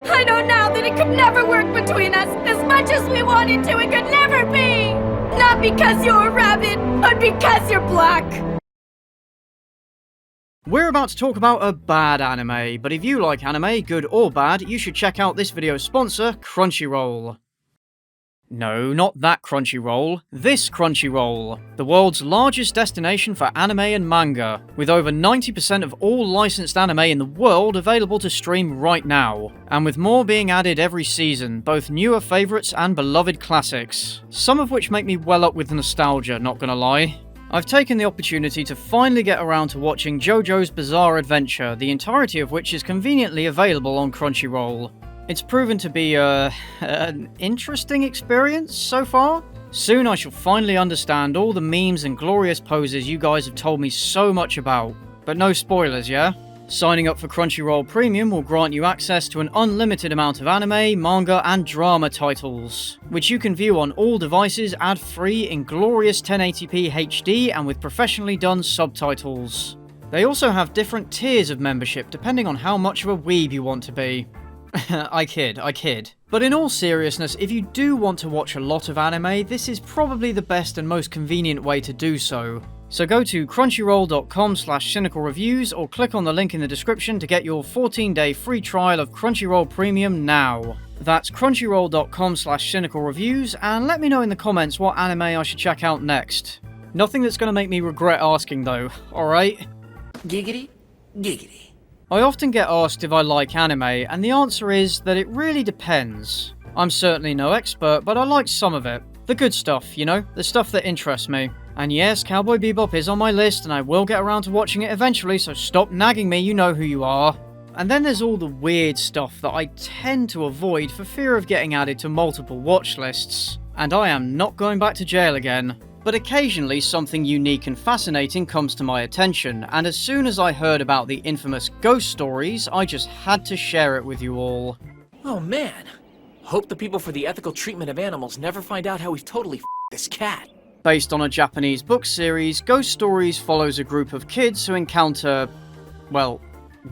I know now that it could never work between us. As much as we wanted to, it could never be! Not because you're a rabbit, but because you're black! We're about to talk about a bad anime, but if you like anime, good or bad, you should check out this video's sponsor, Crunchyroll. No, not that Crunchyroll. This Crunchyroll, the world's largest destination for anime and manga, with over 90% of all licensed anime in the world available to stream right now, and with more being added every season, both newer favourites and beloved classics, some of which make me well up with nostalgia, not gonna lie. I've taken the opportunity to finally get around to watching JoJo's Bizarre Adventure, the entirety of which is conveniently available on Crunchyroll. It's proven to be, an interesting experience so far. Soon I shall finally understand all the memes and glorious poses you guys have told me so much about. But no spoilers, yeah? Signing up for Crunchyroll Premium will grant you access to an unlimited amount of anime, manga, and drama titles, which you can view on all devices ad-free in glorious 1080p HD and with professionally done subtitles. They also have different tiers of membership depending on how much of a weeb you want to be. I kid. But in all seriousness, if you do want to watch a lot of anime, this is probably the best and most convenient way to do so. So go to crunchyroll.com/cynicalreviews or click on the link in the description to get your 14-day free trial of Crunchyroll Premium now. That's crunchyroll.com/cynicalreviews, and let me know in the comments what anime I should check out next. Nothing that's gonna make me regret asking though, alright? Giggity, giggity. I often get asked if I like anime, and the answer is that it really depends. I'm certainly no expert, but I like some of it. The good stuff, you know, the stuff that interests me. And yes, Cowboy Bebop is on my list, and I will get around to watching it eventually, so stop nagging me, you know who you are. And then there's all the weird stuff that I tend to avoid for fear of getting added to multiple watch lists. And I am not going back to jail again. But occasionally something unique and fascinating comes to my attention, and as soon as I heard about the infamous ghost stories, I just had to share it with you all. Oh man. Hope the people for the ethical treatment of animals never find out how we've totally f***ed this cat. Based on a Japanese book series, Ghost Stories follows a group of kids who encounter, well,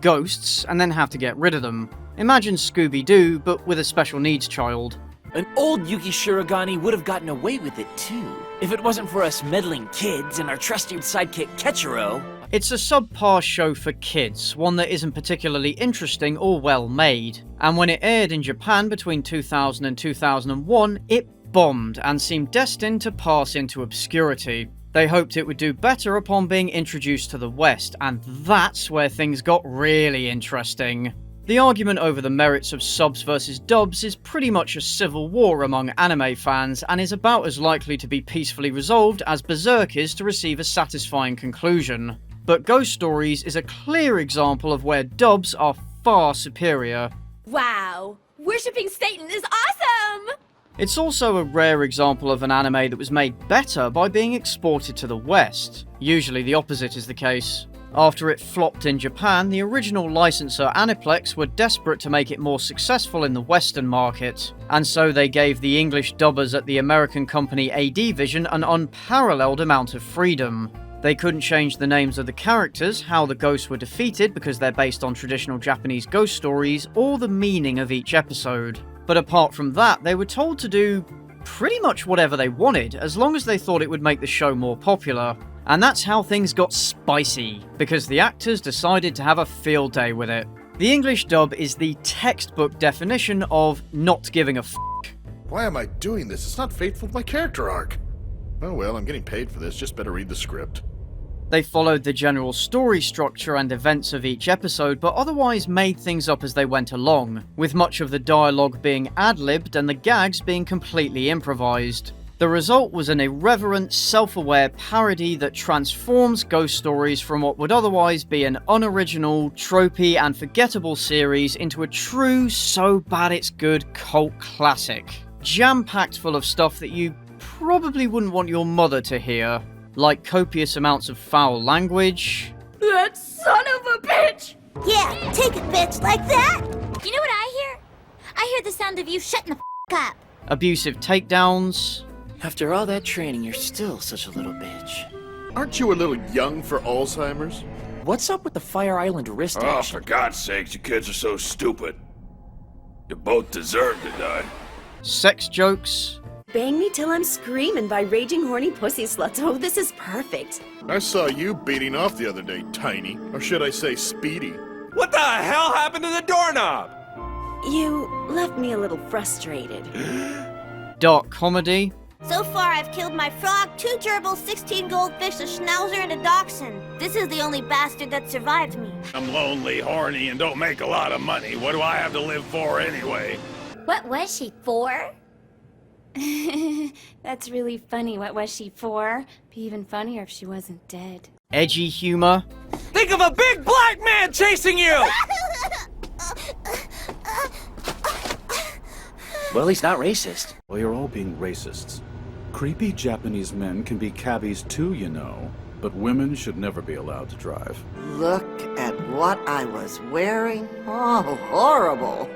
ghosts, and then have to get rid of them. Imagine Scooby-Doo, but with a special needs child. An old Yuki Shirogane would have gotten away with it too, if it wasn't for us meddling kids and our trusty sidekick Ketchero. It's a subpar show for kids, one that isn't particularly interesting or well made. And when it aired in Japan between 2000 and 2001, it bombed and seemed destined to pass into obscurity. They hoped it would do better upon being introduced to the West, and that's where things got really interesting. The argument over the merits of subs versus dubs is pretty much a civil war among anime fans and is about as likely to be peacefully resolved as Berserk is to receive a satisfying conclusion. But Ghost Stories is a clear example of where dubs are far superior. Wow! Worshipping Satan is awesome! It's also a rare example of an anime that was made better by being exported to the West. Usually the opposite is the case. After it flopped in Japan, the original licensor Aniplex were desperate to make it more successful in the Western market, and so they gave the English dubbers at the American company AD Vision an unparalleled amount of freedom. They couldn't change the names of the characters, how the ghosts were defeated because they're based on traditional Japanese ghost stories, or the meaning of each episode. But apart from that, they were told to do pretty much whatever they wanted, as long as they thought it would make the show more popular. And that's how things got spicy, because the actors decided to have a field day with it. The English dub is the textbook definition of not giving a f***. Why am I doing this? It's not faithful to my character arc. Oh well, I'm getting paid for this, just better read the script. They followed the general story structure and events of each episode, but otherwise made things up as they went along, with much of the dialogue being ad-libbed and the gags being completely improvised. The result was an irreverent, self-aware parody that transforms Ghost Stories from what would otherwise be an unoriginal, tropey, and forgettable series into a true so-bad-it's-good cult classic. Jam-packed full of stuff that you probably wouldn't want your mother to hear, like copious amounts of foul language. That son of a bitch! Yeah, take it, bitch, like that! You know what I hear? I hear the sound of you shutting the f*** up. Abusive takedowns. After all that training, you're still such a little bitch. Aren't you a little young for Alzheimer's? What's up with the Fire Island wrist Oh, action? for God's sakes, you kids are so stupid. You both deserve to die. Sex jokes, Bang me till I'm screaming by raging horny pussy sluts. Oh, this is perfect. I saw you beating off the other day, Tiny. Or should I say Speedy? What the hell happened to the doorknob? You left me a little frustrated. dark comedy, So far, I've killed my frog, 2 gerbils, 16 goldfish, a schnauzer, and a dachshund. This is the only bastard that survived me. I'm lonely, horny, and don't make a lot of money. What do I have to live for anyway? What was she for? That's really funny. What was she for? Be even funnier if she wasn't dead. edgy humor, Think of a big black man chasing you! Well, he's not racist. Well, you're all being racists. Creepy Japanese men can be cabbies too, you know. But women should never be allowed to drive. Look at what I was wearing. Oh, horrible.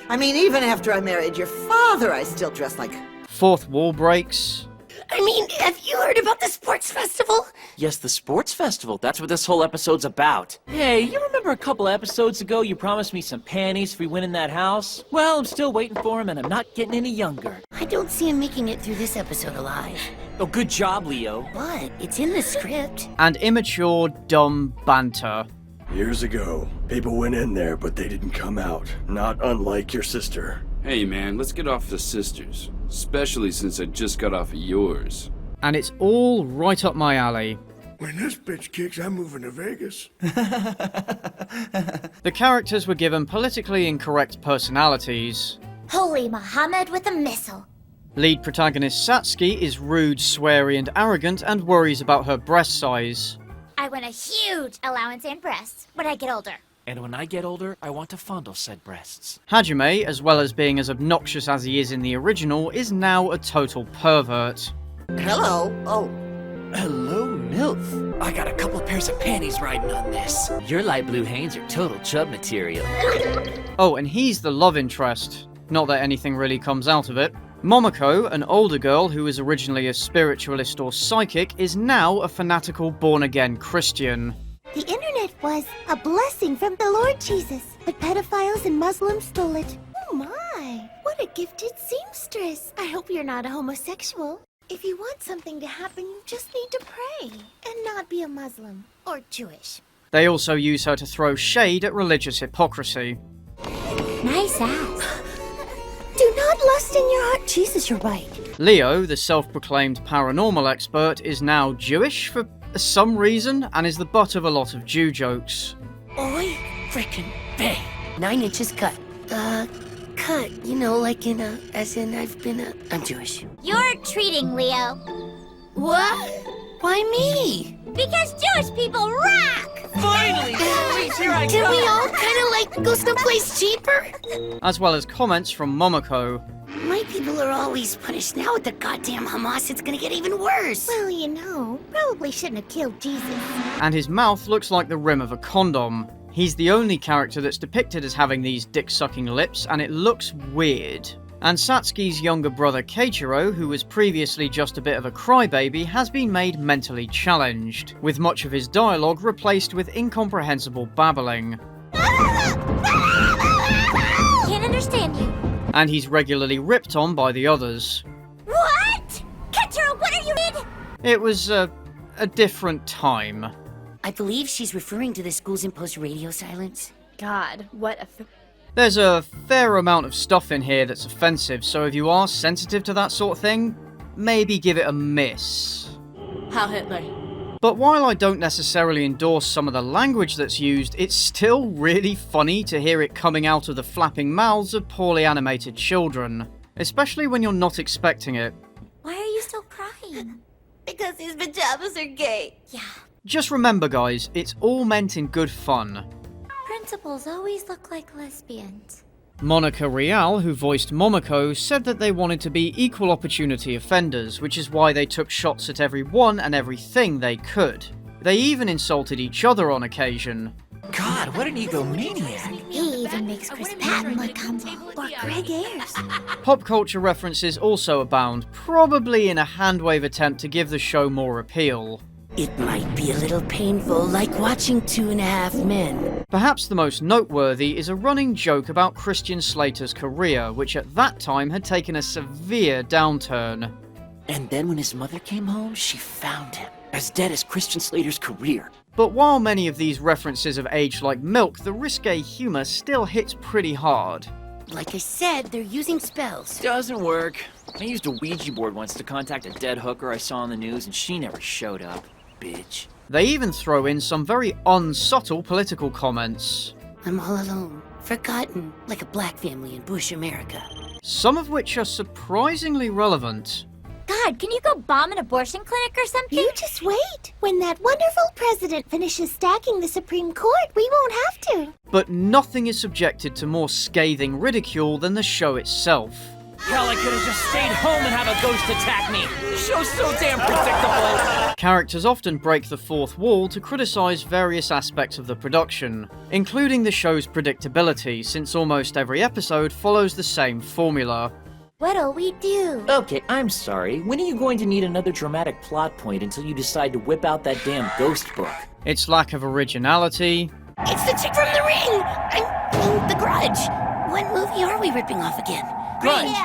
I mean, even after I married your father, I still dress like... fourth wall breaks, I mean, have you heard about the sports festival? Yes, the sports festival. That's what this whole episode's about. Hey, you remember a couple episodes ago you promised me some panties if we win in that house? Well, I'm still waiting for him and I'm not getting any younger. I don't see him making it through this episode alive. Oh, good job, Leo. But it's in the script. and immature, dumb banter. Years ago, people went in there, but they didn't come out. Not unlike your sister. Hey man, let's get off the sisters. Especially since I just got off of yours. And it's all right up my alley. When this bitch kicks, I'm moving to Vegas. The characters were given politically incorrect personalities. Holy Muhammad with a missile. Lead protagonist Satsuki is rude, sweary, and arrogant and worries about her breast size. I want a huge allowance and breasts when I get older. And when I get older, I want to fondle said breasts. Hajime, as well as being as obnoxious as he is in the original, is now a total pervert. Hello? Oh, Hello, MILF. I got a couple pairs of panties riding on this. Your light blue Hanes are total chub material. Oh, and he's the love interest. Not that anything really comes out of it. Momoko, an older girl who was originally a spiritualist or psychic, is now a fanatical born-again Christian. The internet was a blessing from the Lord Jesus, but pedophiles and Muslims stole it. Oh my, what a gifted seamstress. I hope you're not a homosexual. If you want something to happen, you just need to pray and not be a Muslim or Jewish. They also use her to throw shade at religious hypocrisy. Nice ass. Do not lust in your heart. Jesus, you're right. Leo, the self-proclaimed paranormal expert, is now Jewish for some reason and is the butt of a lot of Jew jokes. Oi, frickin' bang. 9 inches cut. Cut, you know, like in as in I'm Jewish. You're treating Leo. What? Why me? Because Jewish people rock! Finally! Here I Can come! we all kind of go someplace cheaper? As well as comments from Momoko. My people are always punished. Now with the goddamn Hamas, it's gonna get even worse. Well, you know, probably shouldn't have killed Jesus. And his mouth looks like the rim of a condom. He's the only character that's depicted as having these dick-sucking lips, and it looks weird. And Satsuki's younger brother Keiichiro, who was previously just a bit of a crybaby, has been made mentally challenged, with much of his dialogue replaced with incomprehensible babbling. Can't understand you. And he's regularly ripped on by the others. What? Ketchero, what are you in? It was a different time. I believe she's referring to the school's imposed radio silence. God, what a... There's a fair amount of stuff in here that's offensive, so if you are sensitive to that sort of thing, maybe give it a miss. How Hitler? But while I don't necessarily endorse some of the language that's used, it's still really funny to hear it coming out of the flapping mouths of poorly animated children, especially when you're not expecting it. Why are you still crying? Because his pajamas are gay. Yeah. Just remember, guys, it's all meant in good fun. Principals always look like lesbians. Monica Rial, who voiced Momoko, said that they wanted to be equal opportunity offenders, which is why they took shots at everyone and everything they could. They even insulted each other on occasion. God, what an egomaniac. He even makes Chris Patton look humble. Or Greg Ayers. Pop culture references also abound, probably in a handwave attempt to give the show more appeal. It might be a little painful, like watching 2.5 Men. Perhaps the most noteworthy is a running joke about Christian Slater's career, which at that time had taken a severe downturn. And then when his mother came home, she found him, as dead as Christian Slater's career. But while many of these references have aged like milk, the risque humor still hits pretty hard. Like I said, they're using spells. Doesn't work. I used a Ouija board once to contact a dead hooker I saw on the news, and she never showed up. Bitch. They even throw in some very unsubtle political comments. I'm all alone, forgotten, like a black family in Bush America. Some of which are surprisingly relevant. God, can you go bomb an abortion clinic or something? You just wait. When that wonderful president finishes stacking the Supreme Court, we won't have to. But nothing is subjected to more scathing ridicule than the show itself. Hell, I could have just stayed home and have a ghost attack me. The show's so damn predictable. Characters often break the fourth wall to criticize various aspects of the production, including the show's predictability, since almost every episode follows the same formula. What'll we do? Okay, I'm sorry. When are you going to need another dramatic plot point until you decide to whip out that damn ghost book? Its lack of originality. It's the chick from The Ring! I mean, The Grudge. What movie are we ripping off again? Grudge.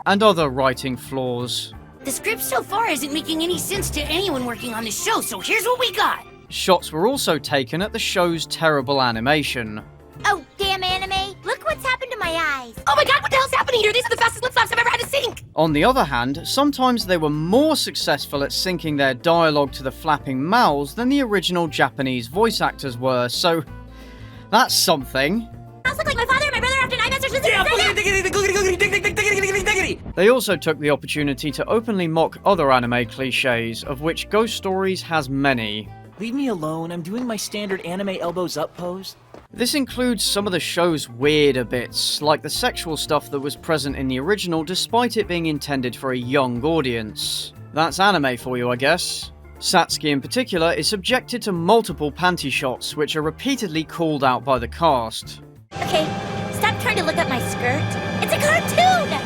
And other writing flaws. The script so far isn't making any sense to anyone working on the show, so here's what we got. Shots were also taken at the show's terrible animation. Oh, damn anime. Look what's happened to my eyes. Oh my god, what the hell's happening here? These are the fastest lip flaps I've ever had to sync! On the other hand, sometimes they were more successful at syncing their dialogue to the flapping mouths than the original Japanese voice actors were, so that's something. I look like my father and my brother after 9 masters. They also took the opportunity to openly mock other anime cliches, of which Ghost Stories has many. Leave me alone, I'm doing my standard anime elbows up pose. This includes some of the show's weirder bits, like the sexual stuff that was present in the original despite it being intended for a young audience. That's anime for you, I guess. Satsuki in particular is subjected to multiple panty shots, which are repeatedly called out by the cast. Okay, stop trying to look up my skirt. It's a cartoon!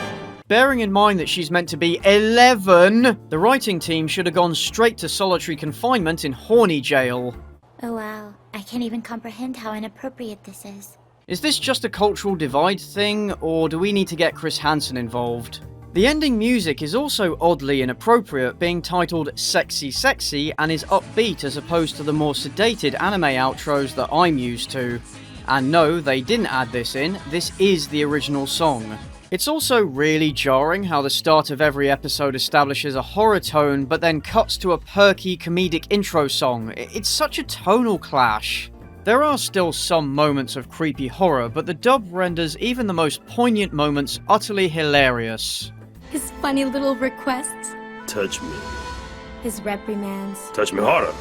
Bearing in mind that she's meant to be 11, the writing team should have gone straight to solitary confinement in horny jail. Oh wow, I can't even comprehend how inappropriate this is. Is this just a cultural divide thing, or do we need to get Chris Hansen involved? The ending music is also oddly inappropriate, being titled Sexy Sexy and is upbeat as opposed to the more sedated anime outros that I'm used to. And no, they didn't add this in, this is the original song. It's also really jarring how the start of every episode establishes a horror tone but then cuts to a perky comedic intro song. It's such a tonal clash. There are still some moments of creepy horror, but the dub renders even the most poignant moments utterly hilarious. His funny little requests. Touch me. His reprimands. Touch me harder.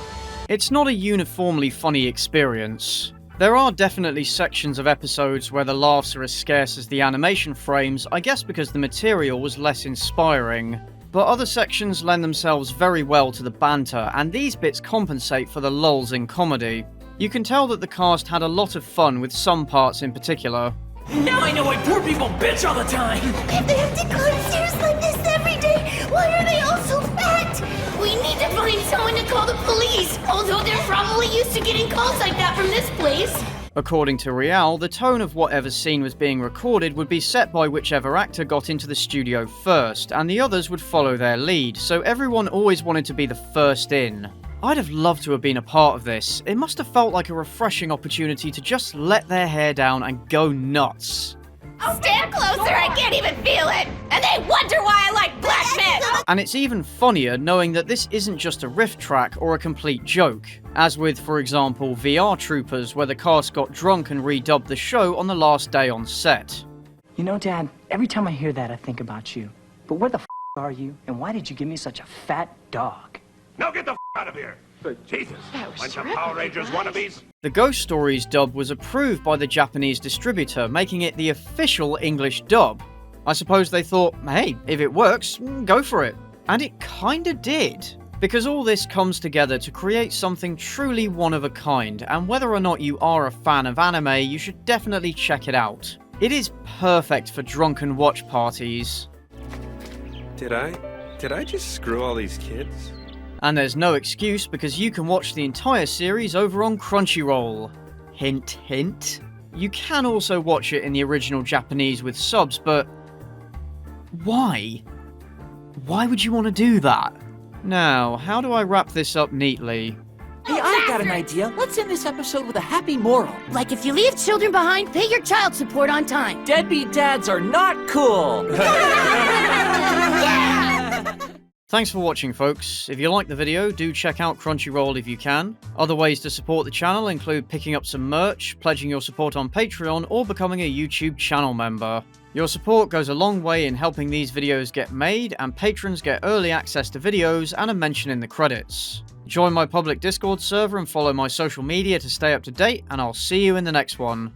It's not a uniformly funny experience. There are definitely sections of episodes where the laughs are as scarce as the animation frames, I guess because the material was less inspiring. But other sections lend themselves very well to the banter, and these bits compensate for the lulls in comedy. You can tell that the cast had a lot of fun with some parts in particular. Now I know why poor people bitch all the time! If they have to climb stairs like this every day, why are they all so fat? We need to find someone to call the police, although they're probably used to getting calls like that from this place. According to Real, the tone of whatever scene was being recorded would be set by whichever actor got into the studio first, and the others would follow their lead, so everyone always wanted to be the first in. I'd have loved to have been a part of this. It must have felt like a refreshing opportunity to just let their hair down and go nuts. Stand closer, I can't even feel it! And they wonder why I like black men! And it's even funnier knowing that this isn't just a riff track or a complete joke, as with, for example, VR Troopers, where the cast got drunk and redubbed the show on the last day on set. You know, Dad, every time I hear that, I think about you. But where the are you, and why did you give me such a fat dog? Now get the out of here! Jesus, bunch of Power Rangers wannabes! The Ghost Stories dub was approved by the Japanese distributor, making it the official English dub. I suppose they thought, hey, if it works, go for it. And it kinda did. Because all this comes together to create something truly one of a kind, and whether or not you are a fan of anime, you should definitely check it out. It is perfect for drunken watch parties. Did I just screw all these kids? And there's no excuse because you can watch the entire series over on Crunchyroll. Hint, hint. You can also watch it in the original Japanese with subs, but why? Why would you want to do that? Now, how do I wrap this up neatly? Hey, I've got an idea. Let's end this episode with a happy moral. Like if you leave children behind, pay your child support on time. Deadbeat dads are not cool. Thanks for watching, folks. If you liked the video, do check out Crunchyroll if you can. Other ways to support the channel include picking up some merch, pledging your support on Patreon, or becoming a YouTube channel member. Your support goes a long way in helping these videos get made, and patrons get early access to videos and a mention in the credits. Join my public Discord server and follow my social media to stay up to date, and I'll see you in the next one.